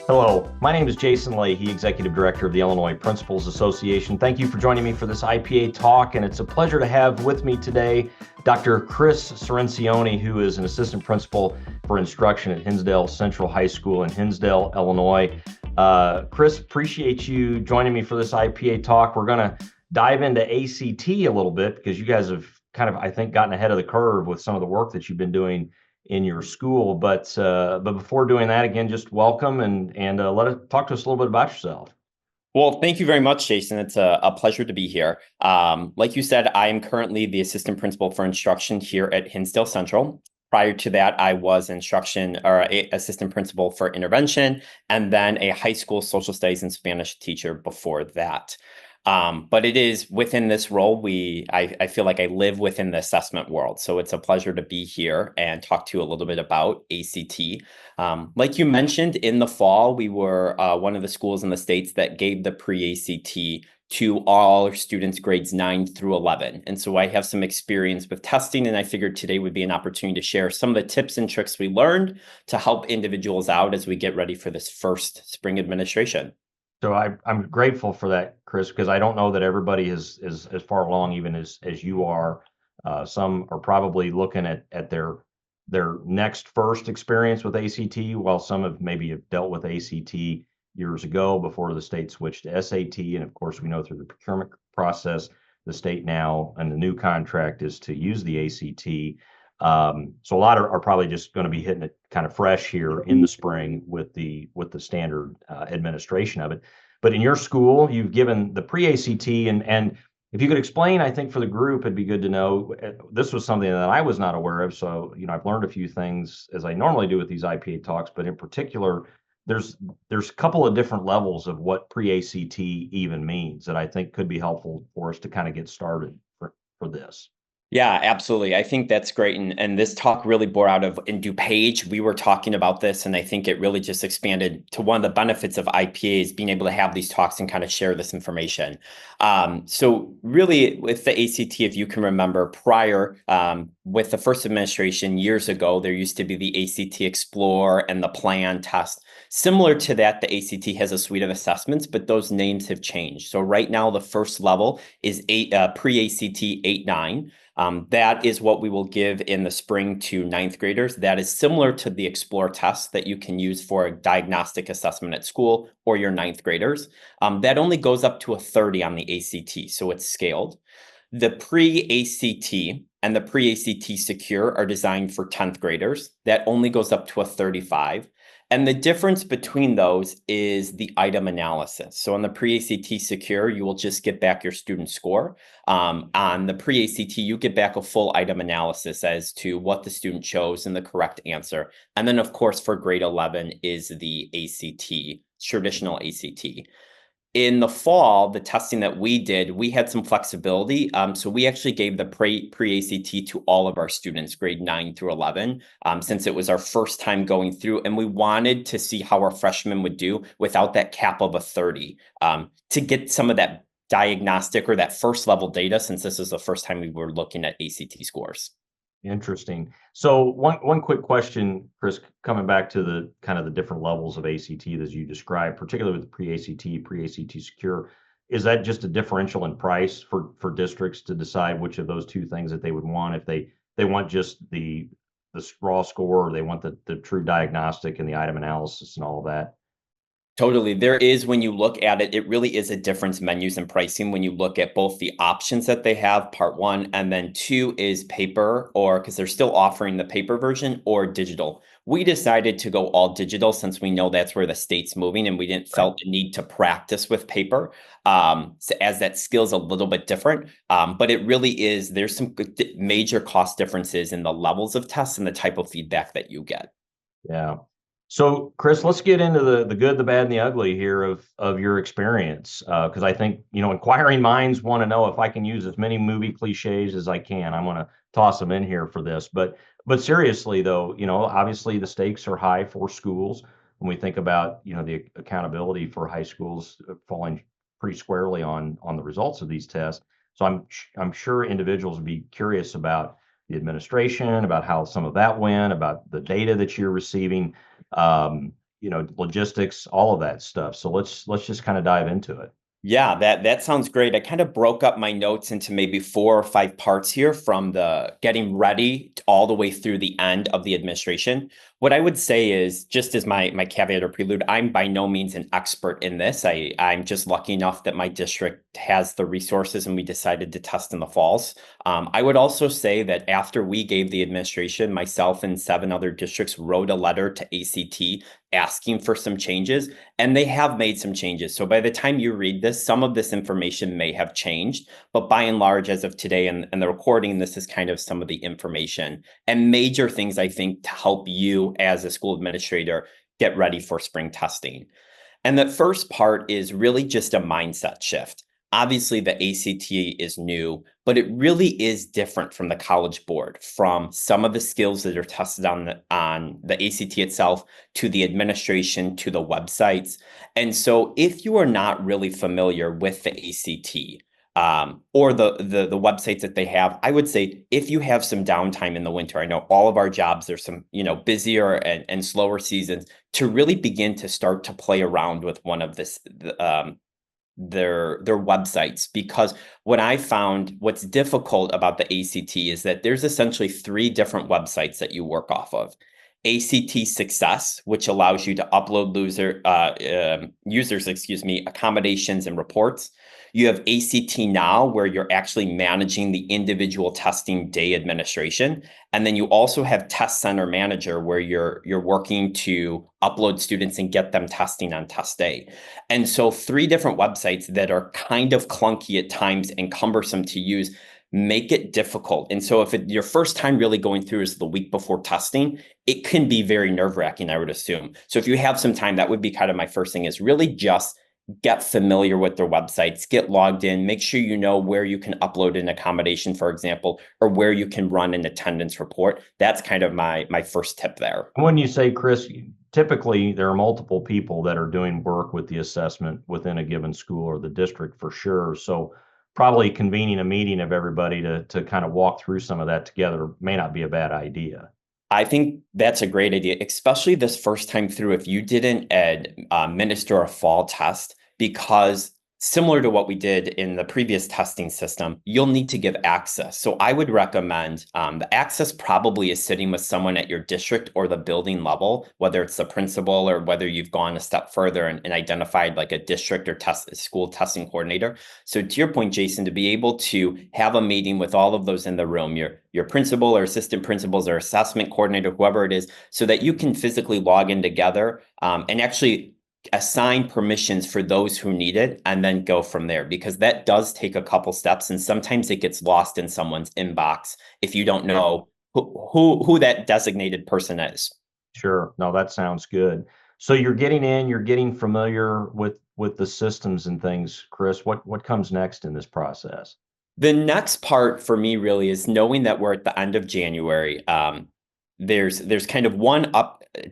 Hello, my name is Jason Leahy, Executive Director of the Illinois Principals Association. Thank you for joining me for this IPA talk, and it's a pleasure to have with me today Dr. Chris Cirencioni, who is an Assistant Principal for Instruction at Hinsdale Central High School in Hinsdale, Illinois. Chris, appreciate you joining me for this IPA talk. We're going to dive into ACT a little bit because you guys have kind of, I think, gotten ahead of the curve with some of the work that you've been doing in your school. But before doing that, again, just welcome and talk to us a little bit about yourself. Well, thank you very much, Jason. It's a pleasure to be here. Like you said, I am currently the assistant principal for instruction here at Hinsdale Central. Prior to that, I was assistant principal for intervention, and then a high school social studies and Spanish teacher before that. But it is within this role, I feel like I live within the assessment world. So it's a pleasure to be here and talk to you a little bit about ACT. Like you mentioned, in the fall, we were one of the schools in the states that gave the pre-ACT to all students grades 9 through 11. And so I have some experience with testing, and I figured today would be an opportunity to share some of the tips and tricks we learned to help individuals out as we get ready for this first spring administration. So I'm grateful for that, Chris, because I don't know that everybody is as far along even as you are. Some are probably looking at their next first experience with ACT, while some have maybe dealt with ACT years ago before the state switched to SAT. And of course, we know through the procurement process, the state now and the new contract is to use the ACT. So a lot are probably just going to be hitting it kind of fresh here in the spring with the standard administration of it. But in your school, you've given the pre-ACT, and if you could explain, I think for the group, it'd be good to know. This was something that I was not aware of. So, I've learned a few things as I normally do with these IPA talks, but in particular, there's a couple of different levels of what pre-ACT even means that I think could be helpful for us to kind of get started for this. Yeah, absolutely. I think that's great. And this talk really bore out of in DuPage. We were talking about this, and I think it really just expanded to one of the benefits of IPA is being able to have these talks and kind of share this information. So really with the ACT, if you can remember prior, with the first administration years ago, there used to be the ACT Explore and the Plan test. Similar to that, the ACT has a suite of assessments, but those names have changed. So right now, the first level is pre-ACT 8-9. That is what we will give in the spring to ninth graders. That is similar to the Explore test that you can use for a diagnostic assessment at school or your ninth graders. That only goes up to a 30 on the ACT, so it's scaled. The pre-ACT and the pre-ACT Secure are designed for 10th graders. That only goes up to a 35. And the difference between those is the item analysis. So on the pre-ACT Secure, you will just get back your student score. On the pre-ACT, you get back a full item analysis as to what the student chose and the correct answer. And then, of course, for grade 11 is the ACT, traditional ACT. In the fall, the testing that we did, we had some flexibility. So we actually gave the pre-ACT to all of our students, grade 9 through 11, since it was our first time going through. And we wanted to see how our freshmen would do without that cap of a 30, to get some of that diagnostic or that first level data, since this is the first time we were looking at ACT scores. Interesting. So one quick question, Chris, coming back to the kind of the different levels of ACT as you described, particularly with the pre-ACT Secure, is that just a differential in price for districts to decide which of those two things that they would want, if they want just the raw score, or they want the true diagnostic and the item analysis and all of that? Totally. There is, when you look at it, it really is a difference menus and pricing when you look at both the options that they have, part one, and then two is paper, or because they're still offering the paper version, or digital. We decided to go all digital since we know that's where the state's moving, and we didn't felt the need to practice with paper, so as that skill's a little bit different. But it really is, there's some major cost differences in the levels of tests and the type of feedback that you get. Yeah. So, Chris, let's get into the good, the bad, and the ugly here of your experience, because I think inquiring minds want to know if I can use as many movie cliches as I can. I'm going to toss them in here for this, but seriously though, obviously the stakes are high for schools when we think about the accountability for high schools falling pretty squarely on the results of these tests. So I'm sure individuals would be curious about the administration, about how some of that went, about the data that you're receiving. logistics, all of that stuff. So let's just kind of dive into it. Yeah, that sounds great. I kind of broke up my notes into maybe 4 or 5 parts here, from the getting ready all the way through the end of the administration. What I would say is, just as my caveat or prelude, I'm by no means an expert in this. I'm just lucky enough that my district has the resources and we decided to test in the falls. I would also say that after we gave the administration, myself and 7 other districts wrote a letter to ACT asking for some changes, and they have made some changes. So by the time you read this, some of this information may have changed, but by and large, as of today and the recording, this is kind of some of the information and major things, I think, to help you as a school administrator get ready for spring testing. And the first part is really just a mindset shift. Obviously, the ACT is new, but it really is different from the College Board, from some of the skills that are tested on the ACT itself, to the administration, to the websites. And so if you are not really familiar with the ACT, or the websites that they have, I would say if you have some downtime in the winter, I know all of our jobs, there's some, busier and slower seasons, to really begin to start to play around with one of their websites. Because what I found, what's difficult about the ACT is that there's essentially 3 different websites that you work off of. ACT Success, which allows you to upload users, accommodations and reports. You have ACT Now, where you're actually managing the individual testing day administration. And then you also have Test Center Manager, where you're working to upload students and get them testing on test day. And so 3 different websites that are kind of clunky at times and cumbersome to use make it difficult. And so if your first time really going through is the week before testing, it can be very nerve-wracking, I would assume. So if you have some time, that would be kind of my first thing, is really just get familiar with their websites, get logged in, make sure you know where you can upload an accommodation, for example, or where you can run an attendance report. That's kind of my first tip there. When you say, Chris, typically there are multiple people that are doing work with the assessment within a given school or the district for sure. So probably convening a meeting of everybody to kind of walk through some of that together may not be a bad idea. I think that's a great idea, especially this first time through, if you didn't administer a fall test, because similar to what we did in the previous testing system, you'll need to give access. So I would recommend the access probably is sitting with someone at your district or the building level, whether it's the principal or whether you've gone a step further and identified like a district or school testing coordinator. So to your point, Jason, to be able to have a meeting with all of those in the room, your principal or assistant principals or assessment coordinator, whoever it is, so that you can physically log in together and actually assign permissions for those who need it, and then go from there, because that does take a couple steps, and sometimes it gets lost in someone's inbox if you don't know who that designated person is. Sure. No, that sounds good. So you're getting familiar with the systems and things, Chris. What comes next in this process? The next part for me really is knowing that we're at the end of January. There's kind of one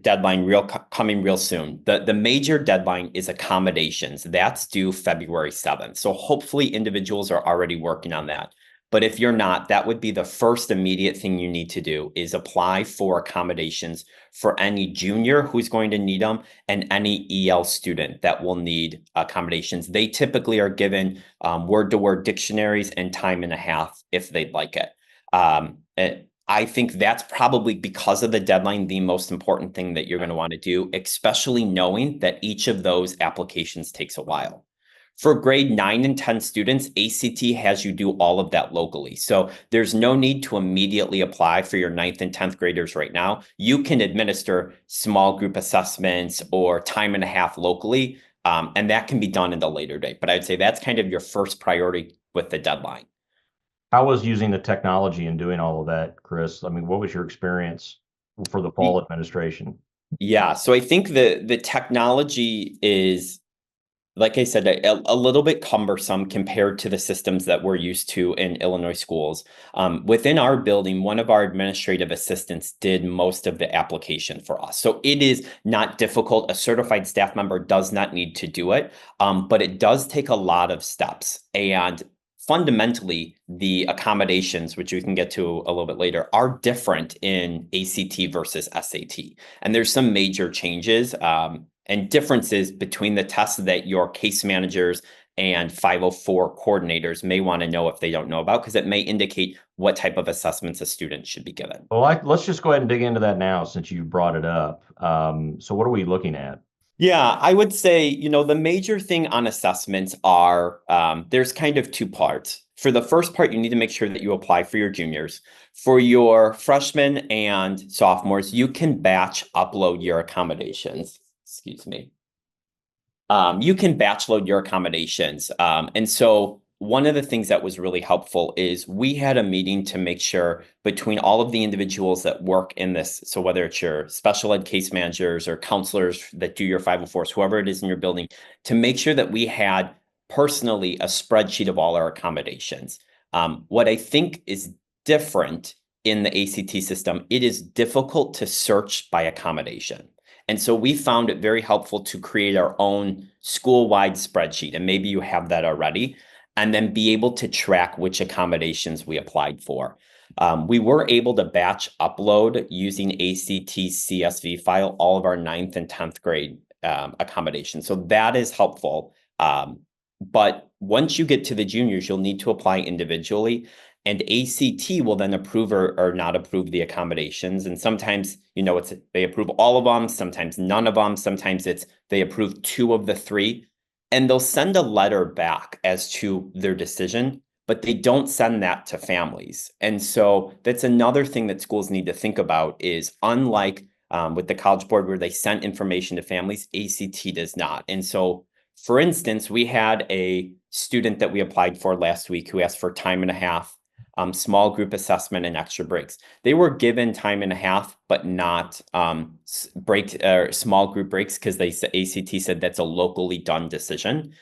deadline coming real soon. The major deadline is accommodations. That's due February 7th. So hopefully individuals are already working on that. But if you're not, that would be the first immediate thing you need to do, is apply for accommodations for any junior who's going to need them and any EL student that will need accommodations. They typically are given word-to-word dictionaries and time and a half if they'd like it. I think that's probably, because of the deadline, the most important thing that you're going to want to do, especially knowing that each of those applications takes a while. For grade 9 and 10 students, ACT has you do all of that locally. So there's no need to immediately apply for your 9th and 10th graders right now. You can administer small group assessments or time and a half locally, and that can be done in the later date. But I'd say that's kind of your first priority with the deadline. How was using the technology and doing all of that, Chris? I mean, what was your experience for the fall administration? Yeah, so I think the technology is, like I said, a little bit cumbersome compared to the systems that we're used to in Illinois schools. Within our building, one of our administrative assistants did most of the application for us. So it is not difficult. A certified staff member does not need to do it, but it does take a lot of steps. And fundamentally, the accommodations, which we can get to a little bit later, are different in ACT versus SAT. And there's some major changes and differences between the tests that your case managers and 504 coordinators may want to know if they don't know about, because it may indicate what type of assessments a student should be given. Well, let's just go ahead and dig into that now since you brought it up. So what are we looking at? Yeah, I would say, the major thing on assessments are there's kind of two parts. For the first part, you need to make sure that you apply for your juniors. For your freshmen and sophomores, you can batch upload your accommodations. Excuse me. You can batch load your accommodations. And so one of the things that was really helpful is we had a meeting to make sure between all of the individuals that work in this, so whether it's your special ed case managers or counselors that do your 504s, whoever it is in your building, to make sure that we had personally a spreadsheet of all our accommodations. What I think is different in the ACT system, it is difficult to search by accommodation. And so we found it very helpful to create our own school-wide spreadsheet, and maybe you have that already, and then be able to track which accommodations we applied for. We were able to batch upload using ACT CSV file all of our 9th and 10th grade accommodations. So that is helpful. But once you get to the juniors, you'll need to apply individually. And ACT will then approve or not approve the accommodations. And sometimes, they approve all of them, sometimes none of them, sometimes it's they approve 2 of the 3. And they'll send a letter back as to their decision, but they don't send that to families. And so that's another thing that schools need to think about is unlike with the College Board where they sent information to families, ACT does not. And so, for instance, we had a student that we applied for last week who asked for time and a half, small group assessment and extra breaks. They were given time and a half, but not small group breaks because ACT said that's a locally done decision.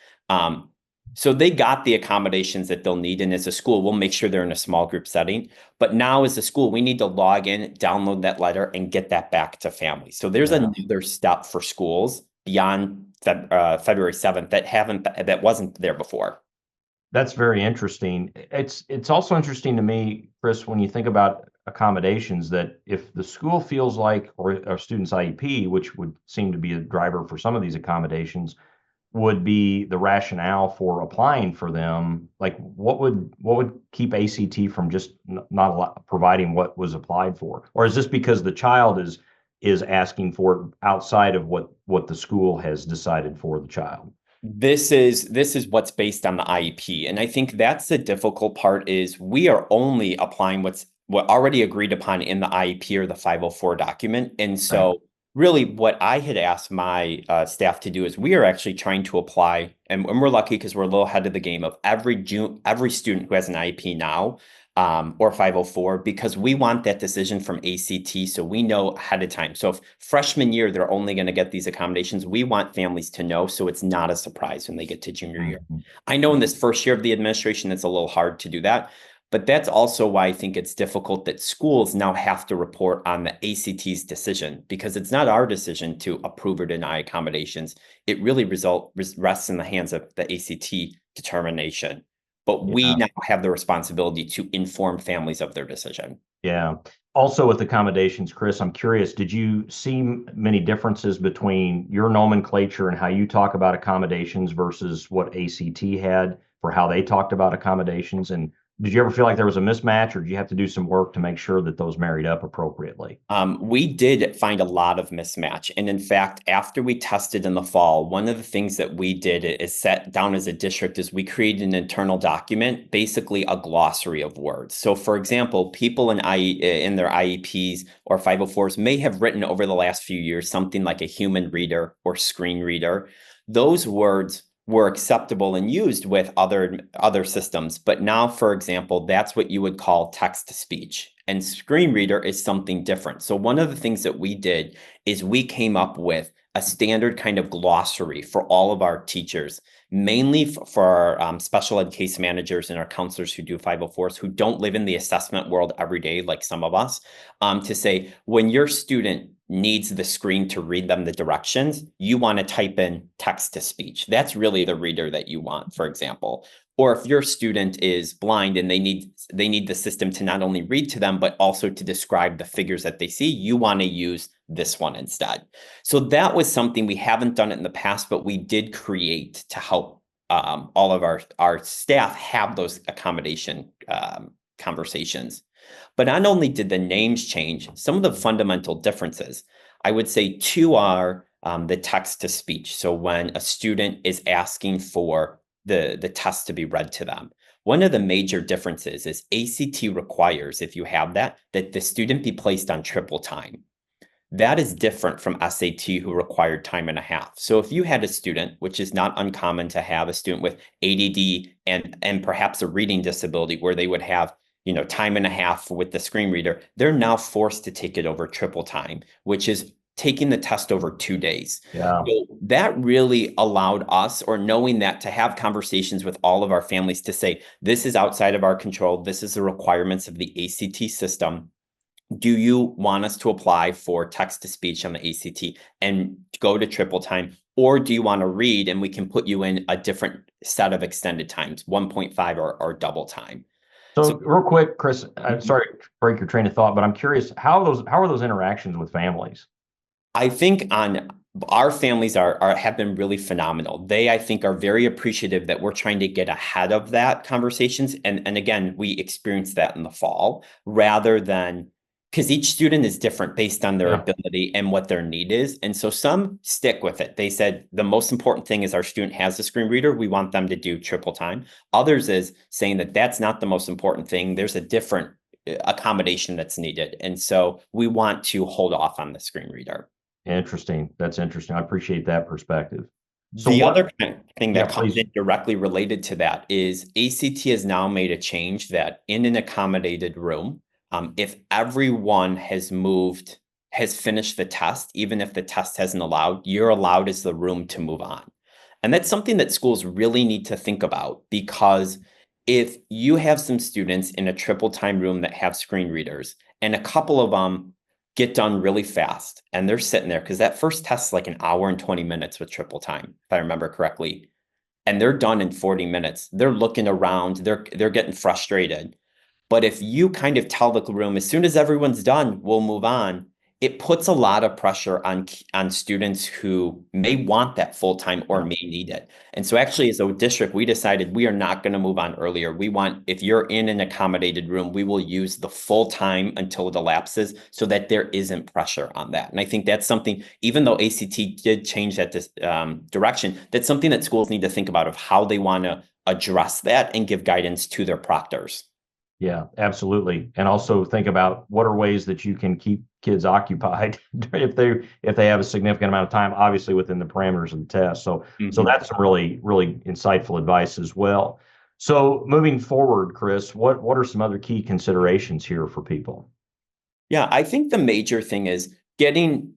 So they got the accommodations that they'll need. And as a school, we'll make sure they're in a small group setting. But now as a school, we need to log in, download that letter, and get that back to families. So there's another step for schools beyond February 7th that wasn't there before. That's very interesting. It's also interesting to me, Chris, when you think about accommodations, that if the school feels like, or a student's IEP, which would seem to be a driver for some of these accommodations, would be the rationale for applying for them, like what would keep ACT from just not providing what was applied for? Or is this because the child is asking for it outside of what the school has decided for the child? This is what's based on the IEP. And I think that's the difficult part is we are only applying what already agreed upon in the IEP or the 504 document. And so really what I had asked my staff to do is we are actually trying to apply, and we're lucky because we're a little ahead of the game of every student who has an IEP now or 504, because we want that decision from ACT so we know ahead of time. So if freshman year, they're only going to get these accommodations, we want families to know so it's not a surprise when they get to junior year. I know in this first year of the administration, it's a little hard to do that. But that's also why I think it's difficult that schools now have to report on the ACT's decision, because it's not our decision to approve or deny accommodations. It really rests in the hands of the ACT determination. But we now have the responsibility to inform families of their decision. Yeah. Also with accommodations, Chris, I'm curious, did you see many differences between your nomenclature and how you talk about accommodations versus what ACT had for how they talked about accommodations? And did you ever feel like there was a mismatch, or did you have to do some work to make sure that those married up appropriately? We did find a lot of mismatch. And in fact, after we tested in the fall, one of the things that we did is set down as a district is we created an internal document, basically a glossary of words. So for example, people in their IEPs or 504s may have written over the last few years something like a human reader or screen reader. Those words were acceptable and used with other systems. But now, for example, that's what you would call text to speech. And screen reader is something different. So one of the things that we did is we came up with a standard kind of glossary for all of our teachers, mainly for our special ed case managers and our counselors who do 504s, who don't live in the assessment world every day like some of us, to say, when your student needs the screen to read them the directions, you want to type in text to speech. That's really the reader that you want, for example. Or if your student is blind and they need the system to not only read to them, but also to describe the figures that they see, you want to use this one instead. So that was something we haven't done it in the past, but we did create to help all of our staff have those accommodation conversations. But not only did the names change, some of the fundamental differences, I would say two are the text to speech. So when a student is asking for the test to be read to them, one of the major differences is ACT requires, if you have that the student be placed on triple time. That is different from SAT, who required time and a half. So if you had a student, which is not uncommon to have a student with ADD and perhaps a reading disability where they would have, time and a half with the screen reader, they're now forced to take it over triple time, which is taking the test over 2 days. Yeah. So that really allowed us, or knowing that, to have conversations with all of our families to say, this is outside of our control. This is the requirements of the ACT system. Do you want us to apply for text to speech on the ACT and go to triple time? Or do you want to read and we can put you in a different set of extended times, 1.5 or double time? So real quick, Chris, I'm Mhm. sorry to break your train of thought, but I'm curious, how are those interactions with families? I think on our families have been really phenomenal. They, I think, are very appreciative that we're trying to get ahead of that conversations. And again, we experienced that in the fall rather than, because each student is different based on their Yeah. ability and what their need is. And so some stick with it. They said the most important thing is our student has a screen reader. We want them to do triple time. Others is saying that that's not the most important thing. There's a different accommodation that's needed. And so we want to hold off on the screen reader. Interesting. That's interesting. I appreciate that perspective. So The what? other kind of thing Yeah, that comes please. in directly related to that is ACT has now made a change that in an accommodated room, if everyone has finished the test, even if the test hasn't allowed, you're allowed as the room to move on. And that's something that schools really need to think about, because if you have some students in a triple time room that have screen readers and a couple of them get done really fast and they're sitting there, because that first test is like an hour and 20 minutes with triple time, if I remember correctly, and they're done in 40 minutes. They're looking around, they're getting frustrated. But if you kind of tell the room, as soon as everyone's done, we'll move on, it puts a lot of pressure on students who may want that full time or Yeah. may need it. And so actually, as a district, we decided we are not going to move on earlier. We want, if you're in an accommodated room, we will use the full time until it elapses so that there isn't pressure on that. And I think that's something, even though ACT did change that direction, that's something that schools need to think about, of how they want to address that and give guidance to their proctors. Yeah, absolutely. And also think about what are ways that you can keep kids occupied if they have a significant amount of time, obviously within the parameters of the test. So Mhm. that's some really insightful advice as well. So moving forward, Chris, what are some other key considerations here for people? Yeah, I think the major thing is getting,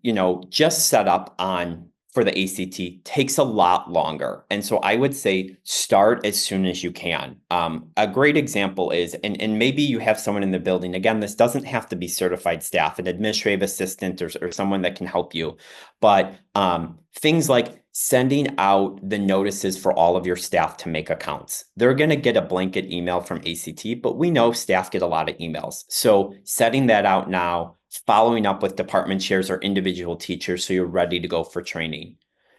just set up on for the ACT takes a lot longer. And so I would say start as soon as you can. A great example is, and maybe you have someone in the building. Again, this doesn't have to be certified staff, an administrative assistant or someone that can help you. But things like sending out the notices for all of your staff to make accounts. They're going to get a blanket email from ACT, but we know staff get a lot of emails. So setting that out now, following up with department chairs or individual teachers so you're ready to go for training.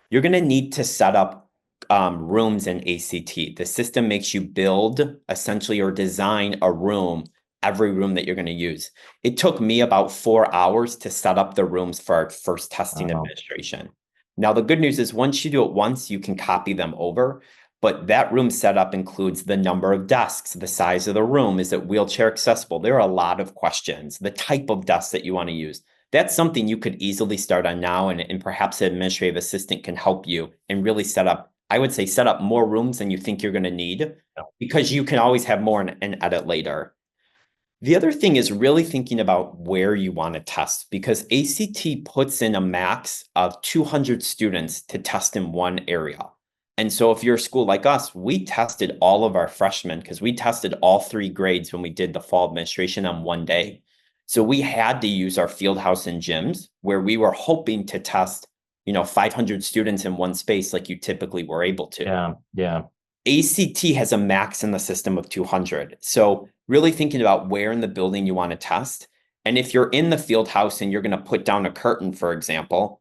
You're going to need to set up rooms in ACT. The system makes you build essentially or design a room, every room that you're going to use. It took me about 4 hours to set up the rooms for our first testing Uh, administration. Now, the good news is once you do it once, you can copy them over. But that room setup includes the number of desks, the size of the room, is it wheelchair accessible? There are a lot of questions, the type of desk that you want to use. That's something you could easily start on now, and perhaps an administrative assistant can help you and really set up, I would say, set up more rooms than you think you're going to need, because you can always have more and edit later. The other thing is really thinking about where you want to test, because ACT puts in a max of 200 students to test in one area. And so if you're a school like us, we tested all of our freshmen, because we tested all 3 grades when we did the fall administration on one day. So we had to use our field house and gyms, where we were hoping to test, 500 students in one space like you typically were able to. yeah, yeah. ACT has a max in the system of 200. So really thinking about where in the building you want to test. And if you're in the field house and you're going to put down a curtain, for example,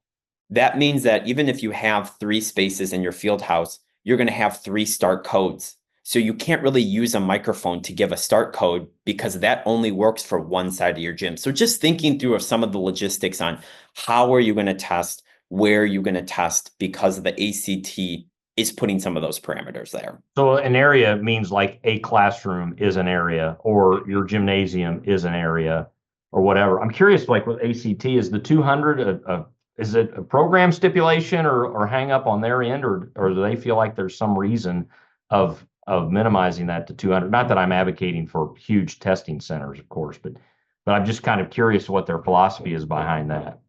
that means that even if you have 3 spaces in your field house, you're going to have 3 start codes. So you can't really use a microphone to give a start code because that only works for one side of your gym. So just thinking through of some of the logistics on how are you going to test, where are you going to test, because the ACT is putting some of those parameters there. So an area means like a classroom is an area, or your gymnasium is an area, or whatever. I'm curious, like with ACT, is the 200 is it a program stipulation or hang up on their end, or do they feel like there's some reason of minimizing that to 200? Not that I'm advocating for huge testing centers, of course, but I'm just kind of curious what their philosophy is behind that.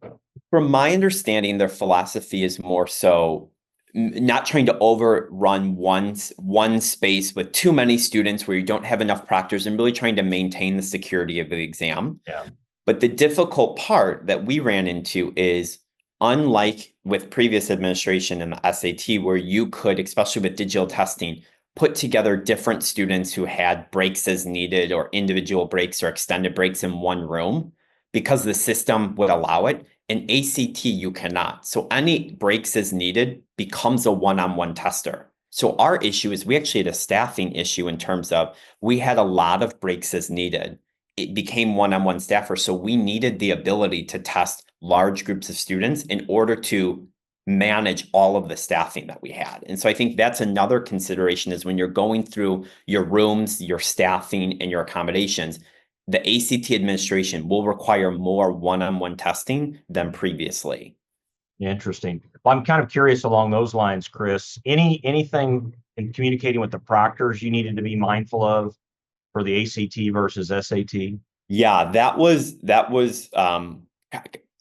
From my understanding, their philosophy is more so not trying to overrun one space with too many students where you don't have enough proctors, and really trying to maintain the security of the exam. Yeah. But the difficult part that we ran into is, unlike with previous administration in the SAT, where you could, especially with digital testing, put together different students who had breaks as needed or individual breaks or extended breaks in one room, because the system would allow it. In ACT, you cannot. So any breaks as needed becomes a one-on-one tester. So our issue is we actually had a staffing issue in terms of we had a lot of breaks as needed. It became one-on-one staffer. So we needed the ability to test large groups of students in order to manage all of the staffing that we had. And so I think that's another consideration, is when you're going through your rooms, your staffing, and your accommodations, the ACT administration will require more one-on-one testing than previously. Interesting. Well, I'm kind of curious along those lines, Chris. Anything in communicating with the proctors you needed to be mindful of for the ACT versus SAT? Yeah, that was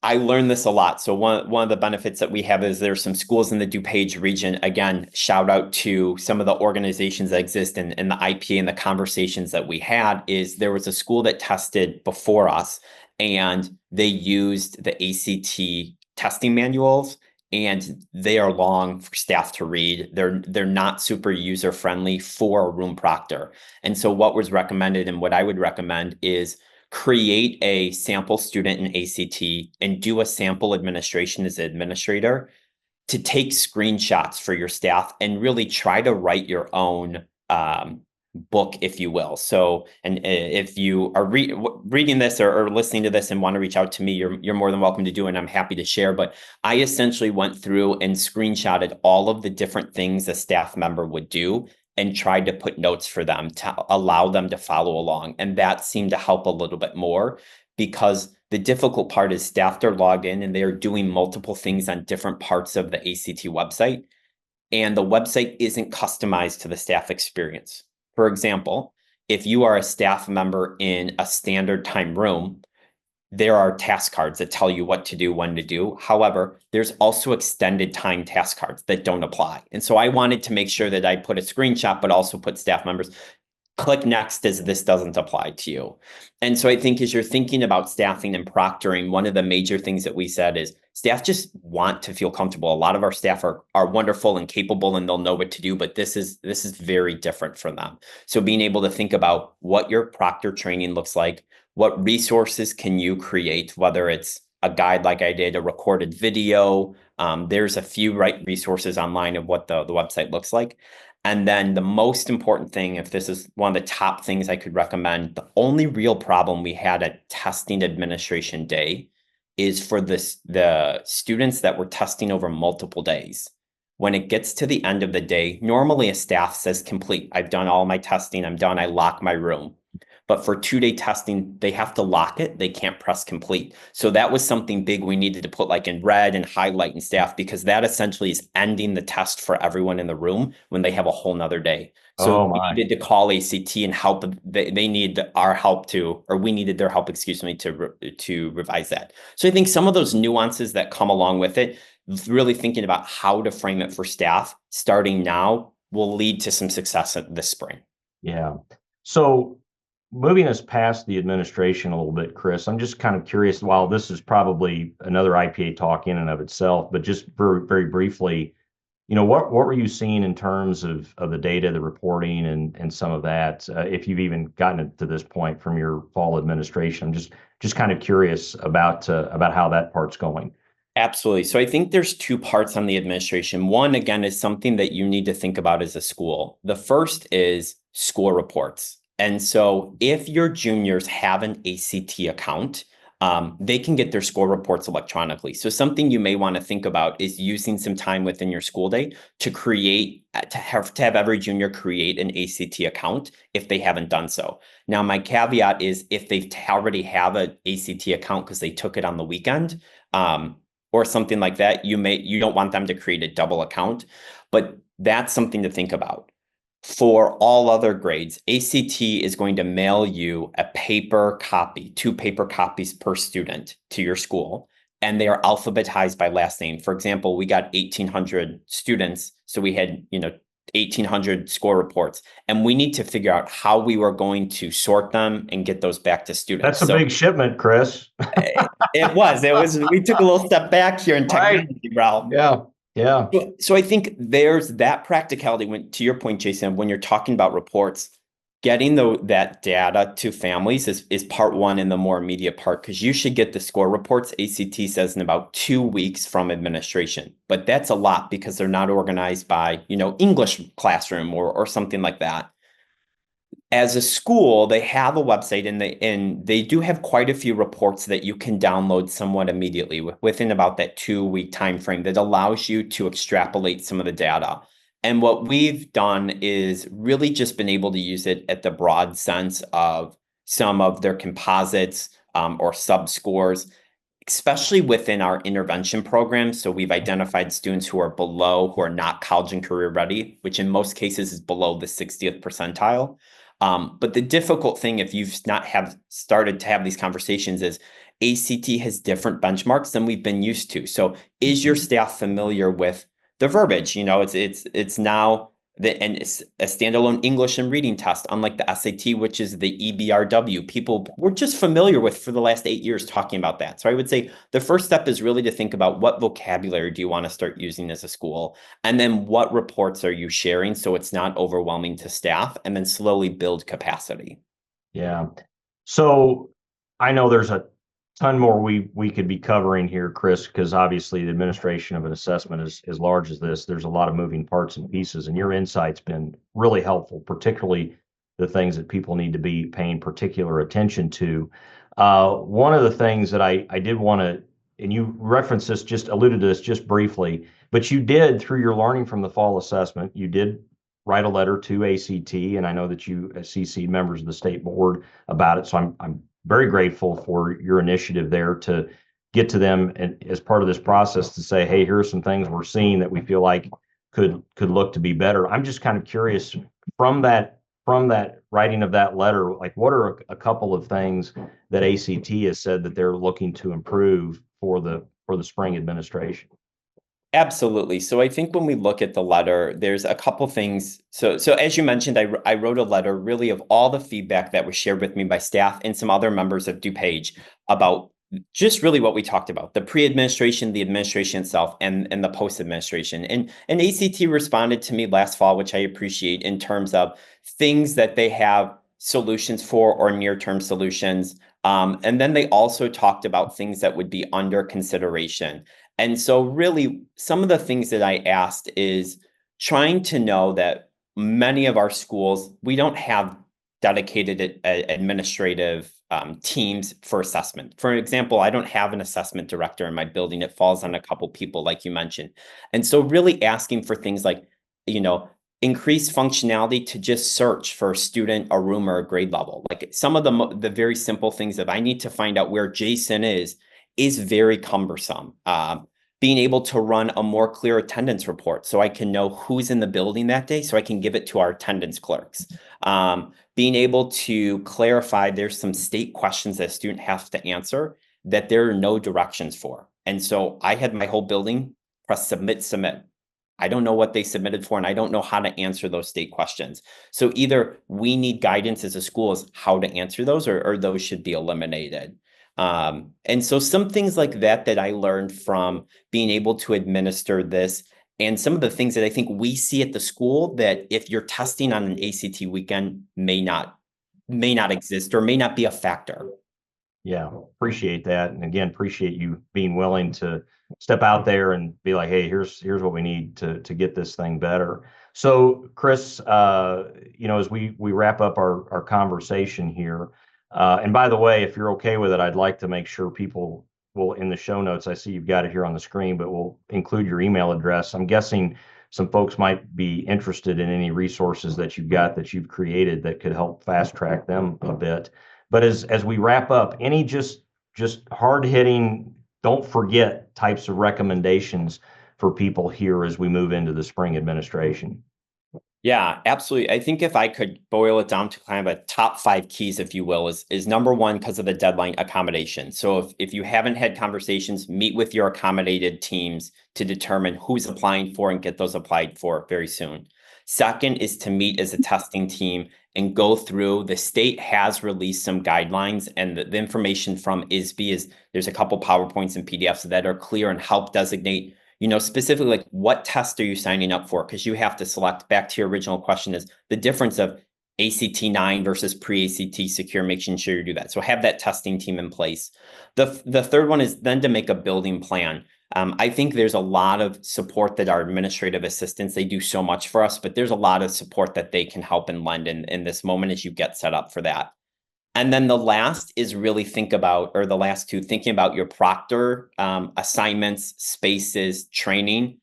I learned this a lot. So one of the benefits that we have is there's some schools in the DuPage region. Again, shout out to some of the organizations that exist in the IPA, and the conversations that we had is there was a school that tested before us, and they used the ACT testing manuals, and they are long for staff to read. They're not super user friendly for a room proctor. And so what was recommended, and what I would recommend, is create a sample student in ACT and do a sample administration as an administrator to take screenshots for your staff and really try to write your own book, if you will. So, and if you are reading this or listening to this and want to reach out to me, you're more than welcome to do it, and I'm happy to share. But I essentially went through and screenshotted all of the different things a staff member would do and tried to put notes for them to allow them to follow along. And that seemed to help a little bit more, because the difficult part is staff are logged in and they are doing multiple things on different parts of the ACT website, and the website isn't customized to the staff experience. For example, if you are a staff member in a standard time room, there are task cards that tell you what to do, when to do. However, there's also extended time task cards that don't apply. And so I wanted to make sure that I put a screenshot, but also put staff members, click next as this doesn't apply to you. And so I think as you're thinking about staffing and proctoring, one of the major things that we said is staff just want to feel comfortable. A lot of our staff are wonderful and capable, and they'll know what to do, but this is very different from them. So being able to think about what your proctor training looks like, what resources can you create, whether it's a guide like I did, a recorded video. There's a few resources online of what the website looks like. And then the most important thing, if this is one of the top things I could recommend, the only real problem we had at testing administration day is for the students that were testing over multiple days. When it gets to the end of the day, normally a staff says complete. I've done all my testing. I'm done. I lock my room. But for 2-day testing, they have to lock it. They can't press complete. So that was something big we needed to put like in red and highlight in staff, because that essentially is ending the test for everyone in the room when they have a whole nother day. So we needed to call ACT and help. They need our help to, or we needed their help, excuse me, to revise that. So I think some of those nuances that come along with it, really thinking about how to frame it for staff starting now, will lead to some success this spring. Yeah. So moving us past the administration a little bit, Chris, I'm just kind of curious, while this is probably another IPA talk in and of itself, but just very, very briefly, what were you seeing in terms of the data, the reporting, and some of that? If you've even gotten it to this point from your fall administration, I'm just kind of curious about how that part's going. Absolutely. So I think there's two parts on the administration. One, again, is something that you need to think about as a school. The first is school reports. And so if your juniors have an ACT account, they can get their score reports electronically. So something you may want to think about is using some time within your school day to have every junior create an ACT account if they haven't done so. Now, my caveat is if they already have an ACT account because they took it on the weekend, or something like that, you don't want them to create a double account, but that's something to think about. For all other grades, ACT is going to mail you a paper copy, 2 paper copies per student to your school, and they are alphabetized by last name. For example, we got 1,800 students, so we had 1,800 score reports, and we need to figure out how we were going to sort them and get those back to students. That's a big shipment, Chris. We took a little step back here in Right. technology realm. Yeah. Yeah. So I think there's that practicality to your point, Jason, when you're talking about reports, getting that data to families is part one and the more immediate part, because you should get the score reports, ACT says, in about 2 weeks from administration. But that's a lot because they're not organized by, English classroom or something like that. As a school, they have a website and they do have quite a few reports that you can download somewhat immediately within about that 2 week time frame that allows you to extrapolate some of the data. And what we've done is really just been able to use it at the broad sense of some of their composites or sub scores, especially within our intervention program. So we've identified students who are not college and career ready, which in most cases is below the 60th percentile. But the difficult thing, if you've not have started to have these conversations, is ACT has different benchmarks than we've been used to. So is your staff familiar with the verbiage? It's now and it's a standalone English and reading test, unlike the SAT, which is the EBRW. People were just familiar with for the last 8 years talking about that. So I would say the first step is really to think about what vocabulary do you want to start using as a school, and then what reports are you sharing so it's not overwhelming to staff, and then slowly build capacity. Yeah. So I know there's a ton more we could be covering here, Chris, because obviously the administration of an assessment is as large as this. There's a lot of moving parts and pieces, and your insight's been really helpful, particularly the things that people need to be paying particular attention to. One of the things that I did want to, and you referenced this, just alluded to this just briefly, but you did, through your learning from the fall assessment, you did write a letter to ACT, and I know that you CC'd members of the state board about it. So I'm very grateful for your initiative there to get to them and as part of this process to say, hey, here are some things we're seeing that we feel like could look to be better. I'm just kind of curious from that writing of that letter, like what are a couple of things that ACT has said that they're looking to improve for the spring administration? Absolutely. So I think when we look at the letter, there's a couple things. So as you mentioned, I wrote a letter really of all the feedback that was shared with me by staff and some other members of DuPage about just really what we talked about, the pre-administration, the administration itself, and the post-administration. And ACT responded to me last fall, which I appreciate, in terms of things that they have solutions for or near-term solutions. And then they also talked about things that would be under consideration. And so really some of the things that I asked is trying to know that many of our schools, we don't have dedicated administrative teams for assessment. For example, I don't have an assessment director in my building. It falls on a couple people, like you mentioned. And so really asking for things like, increased functionality to just search for a student, a room, or a grade level. Like some of the very simple things that I need to find out where Jason is very cumbersome. Being able to run a more clear attendance report so I can know who's in the building that day so I can give it to our attendance clerks. Being able to clarify there's some state questions that a student has to answer that there are no directions for. And so I had my whole building press submit. I don't know what they submitted for, and I don't know how to answer those state questions. So either we need guidance as a school as how to answer those, or those should be eliminated. And so some things like that I learned from being able to administer this And some of the things that I think we see at the school that if you're testing on an ACT weekend may not exist or may not be a factor. Yeah, appreciate that. And again, appreciate you being willing to step out there and be like, hey, here's what we need to get this thing better. So, Chris, as we wrap up our conversation here, and by the way, if you're okay with it, I'd like to make sure people will in the show notes. I see you've got it here on the screen, but we'll include your email address. I'm guessing some folks might be interested in any resources that you've created that could help fast track them a bit. But as we wrap up, any just hard hitting, don't forget types of recommendations for people here as we move into the spring administration. Yeah, absolutely. I think if I could boil it down to kind of a top 5 keys, if you will, is number one, because of the deadline, accommodation. So if you haven't had conversations, meet with your accommodated teams to determine who's applying for and get those applied for very soon. Second is to meet as a testing team and go through. The state has released some guidelines, and the information from ISB is there's a couple PowerPoints and PDFs that are clear and help designate, specifically like what test are you signing up for? Because you have to select, back to your original question, is the difference of ACT 9 versus pre-ACT secure, making sure you do that. So have that testing team in place. The third one is then to make a building plan. I think there's a lot of support that our administrative assistants, they do so much for us, but there's a lot of support that they can help and lend in this moment as you get set up for that. And then the last is really thinking about your proctor assignments, spaces, training,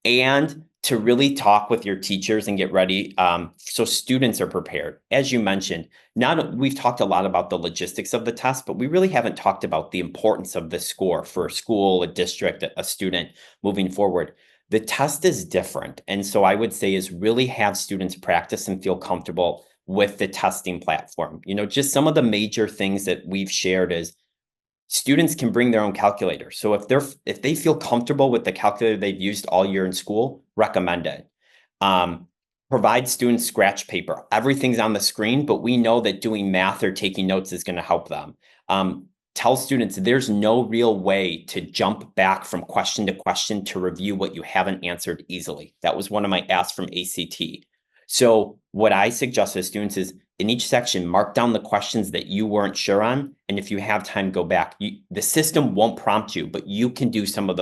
and to really talk with your teachers and get ready so students are prepared. As you mentioned, we've talked a lot about the logistics of the test, but we really haven't talked about the importance of the score for a school, a district, a student moving forward. The test is different. And so I would say is really have students practice and feel comfortable with the testing platform. Just some of the major things that we've shared is students can bring their own calculator. So if they feel comfortable with the calculator they've used all year in school, recommend it. Provide students scratch paper. Everything's on the screen, but we know that doing math or taking notes is going to help them. Tell students there's no real way to jump back from question to question to review what you haven't answered easily. That was one of my asks from ACT. So what I suggest to students is in each section, mark down the questions that you weren't sure on. And if you have time, go back. The system won't prompt you, but you can do some of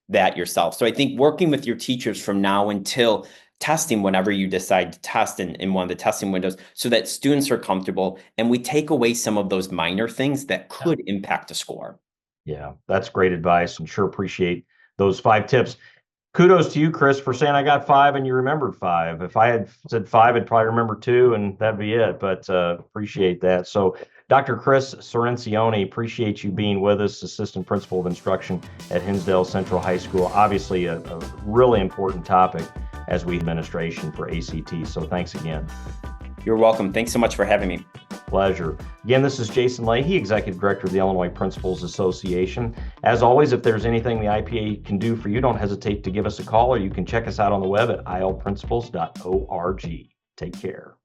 that yourself. So I think working with your teachers from now until testing, whenever you decide to test in one of the testing windows, so that students are comfortable and we take away some of those minor things that could impact a score. Yeah, that's great advice, and sure appreciate those 5 tips. Kudos to you, Chris, for saying I got 5 and you remembered 5. If I had said 5, I'd probably remember 2 and that'd be it, but appreciate that. So Dr. Chris Cirencione, appreciate you being with us, Assistant Principal of Instruction at Hinsdale Central High School. Obviously a really important topic as we administration for ACT, so thanks again. You're welcome. Thanks so much for having me. Pleasure. Again, this is Jason Leahy, Executive Director of the Illinois Principals Association. As always, if there's anything the IPA can do for you, don't hesitate to give us a call, or you can check us out on the web at ilprincipals.org. Take care.